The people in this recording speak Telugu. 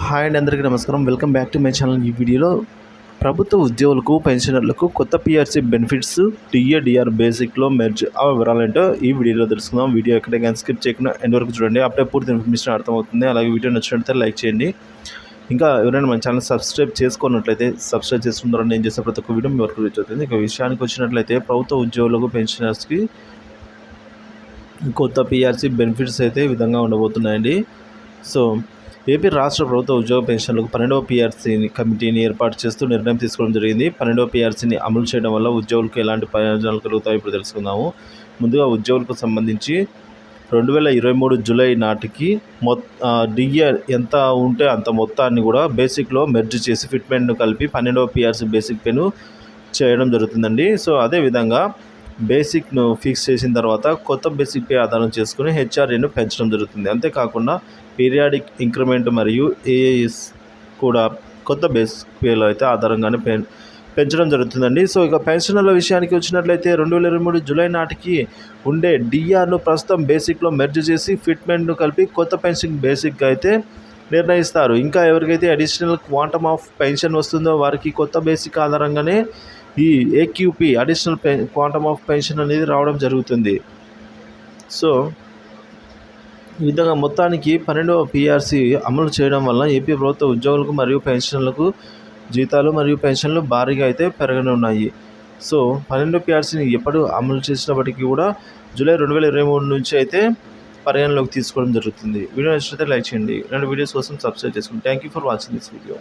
హాయ్ అండి, అందరికీ నమస్కారం. Welcome back to my channel. ఈ వీడియోలో ప్రభుత్వ ఉద్యోగులకు, పెన్షనర్లకు కొత్త పిఆర్సీ బెనిఫిట్స్ డిఆర్ బేసిక్లో మెర్జ్ ఆ వివరాలంటో ఈ వీడియోలో తెలుసుకుందాం. వీడియో ఎక్కడ కానీ స్కిప్ చేయకుండా ఎండ్ వరకు చూడండి. అప్పుడే పూర్తి ఇన్ఫర్మేషన్ అర్థమవుతుంది. అలాగే వీడియో నచ్చినట్లయితే లైక్ చేయండి. ఇంకా ఎవరైనా మన ఛానల్ సబ్స్క్రైబ్ చేసుకున్నట్లయితే సబ్స్క్రైబ్ చేసుకున్న నేను చేసే ప్రతి ఒక్క వీడియో మీ వరకు రీచ్ అవుతుంది. ఇక విషయానికి వచ్చినట్లయితే ప్రభుత్వ ఉద్యోగులకు, పెన్షనర్స్కి కొత్త పిఆర్సీ బెనిఫిట్స్ అయితే ఈ విధంగా ఉండబోతున్నాయండి. సో ఏపీ రాష్ట్ర ప్రభుత్వ ఉద్యోగ పెన్షన్లకు 12వ పిఆర్సీ కమిటీని ఏర్పాటు చేస్తూ నిర్ణయం తీసుకోవడం జరిగింది. 12వ పిఆర్సీని అమలు చేయడం వల్ల ఉద్యోగులకు ఎలాంటి ప్రయోజనాలు కలుగుతాయో ఇప్పుడు తెలుసుకుందాము. ముందుగా ఉద్యోగులకు సంబంధించి 2023 జూలై నాటికి డిఆర్ ఎంత ఉంటే అంత మొత్తాన్ని కూడా బేసిక్లో మెర్జ్ చేసి ఫిట్మెంట్ను కలిపి 12వ పిఆర్సీ బేసిక్ పేను చేయడం జరుగుతుందండి. సో అదేవిధంగా బేసిక్ను ఫిక్స్ చేసిన తర్వాత కొత్త బేసిక్ పే ఆధారం చేసుకుని హెచ్ఆర్ఏను పెంచడం జరుగుతుంది. అంతేకాకుండా పీరియాడిక్ ఇంక్రిమెంట్ మరియు ఏఏఎస్ కూడా కొత్త బేసిక్ పేలో అయితే ఆధారంగానే పెంచడం జరుగుతుందండి. సో ఇక పెన్షనర్ల విషయానికి వచ్చినట్లయితే 2023 జూలై నాటికి ఉండే డిఆర్ను ప్రస్తుతం బేసిక్లో మెర్జ్ చేసి ఫిట్మెంట్ను కలిపి కొత్త పెన్షన్ బేసిక్ అయితే నిర్ణయిస్తారు. ఇంకా ఎవరికైతే అడిషనల్ క్వాంటమ్ ఆఫ్ పెన్షన్ వస్తుందో వారికి కొత్త బేసిక్ ఆధారంగానే ఈ AQP additional quantum of pension అనేది రావడం జరుగుతుంది. సో ఈ విధంగా మొత్తానికి 12వ పిఆర్సీ అమలు చేయడం వల్ల ఏపీ ప్రభుత్వ ఉద్యోగులకు మరియు పెన్షన్లకు జీతాలు మరియు పెన్షన్లు భారీగా అయితే పెరగనున్నాయి. సో 12వ పిఆర్సీని ఎప్పుడు అమలు చేసినప్పటికీ కూడా జూలై 2023 నుంచి అయితే పరిగణలోకి తీసుకోవడం జరుగుతుంది. వీడియో నచ్చితే లైక్ చేయండి. ఇలాంటి వీడియోస్ కోసం సబ్స్క్రైబ్ చేసుకోండి. Thank you for watching this video.